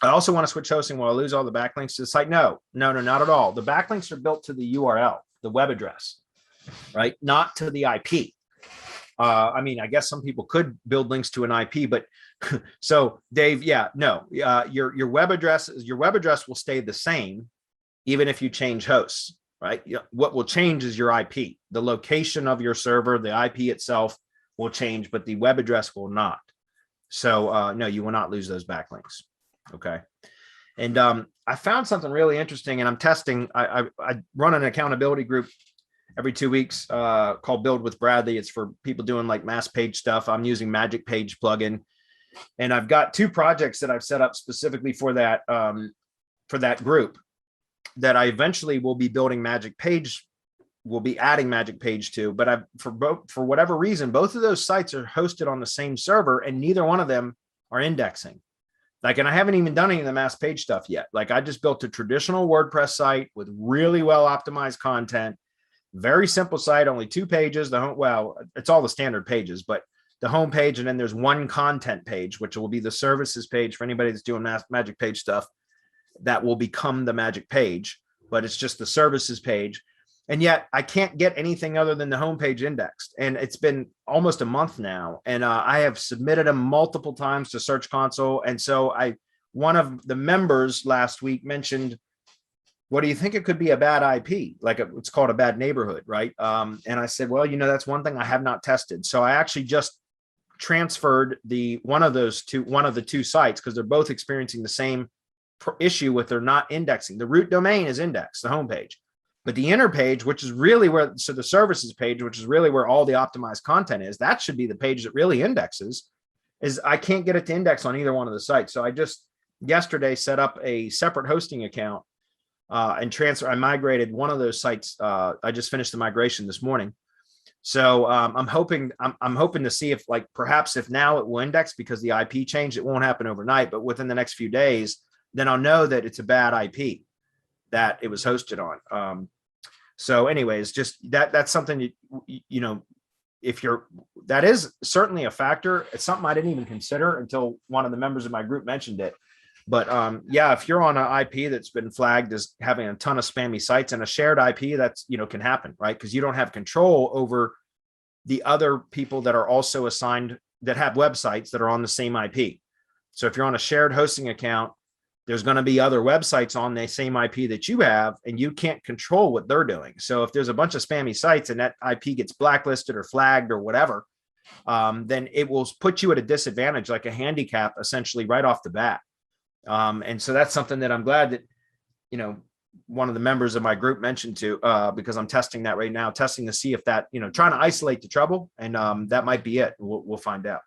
I also want to switch hosting. Will I lose all the backlinks to the site? No, not at all. The backlinks are built to the URL, the web address, right? Not to the IP. I mean, I guess some people could build links to an IP, but so Dave, yeah, no, your web address will stay the same even if you change hosts, right? What will change is your IP, the location of your server, the IP itself will change, but the web address will not. So no, you will not lose those backlinks. Okay. And I found something really interesting, and I'm testing. I run an accountability group every 2 weeks called Build with Bradley. It's for people doing like mass page stuff. I'm using Magic Page plugin, and I've got 2 projects that I've set up specifically for that group that I eventually will be building Magic Page. We'll be adding Magic Page to, but for whatever reason, both of those sites are hosted on the same server, and neither one of them are indexing. Like, and I haven't even done any of the mass page stuff yet. Like, I just built a traditional WordPress site with really well optimized content, very simple site, only 2 pages. Well, it's all the standard pages, but the home page, and then there's one content page, which will be the services page for anybody that's doing Magic Page stuff. That will become the Magic Page, but it's just the services page. And yet I can't get anything other than the homepage indexed. And it's been almost a month now. And I have submitted them multiple times to Search Console. And so one of the members last week mentioned, what do you think it could be a bad IP? Like it's called a bad neighborhood, right? And I said, well, that's one thing I have not tested. So I actually just transferred one of the 2 sites, because they're both experiencing the same issue with they're not indexing. The root domain is indexed, the homepage. But the inner page, which is really so the services page, which is really where all the optimized content is, that should be the page that really indexes, is I can't get it to index on either one of the sites. So I just yesterday set up a separate hosting account and I migrated one of those sites. I just finished the migration this morning. So I'm hoping to see if perhaps if now it will index because the IP changed. It won't happen overnight, but within the next few days, then I'll know that it's a bad IP that it was hosted on. So anyways, just that's something, that is certainly a factor. It's something I didn't even consider until one of the members of my group mentioned it. But yeah, if you're on an IP that's been flagged as having a ton of spammy sites and a shared IP, that's, can happen, right? Because you don't have control over the other people that are also assigned that have websites that are on the same IP. So if you're on a shared hosting account, there's going to be other websites on the same IP that you have, and you can't control what they're doing. So if there's a bunch of spammy sites and that IP gets blacklisted or flagged or whatever, then it will put you at a disadvantage, like a handicap, essentially right off the bat. And so that's something that I'm glad that, one of the members of my group mentioned to, because I'm testing that right now, testing to see if that, trying to isolate the trouble, and that might be it. We'll find out.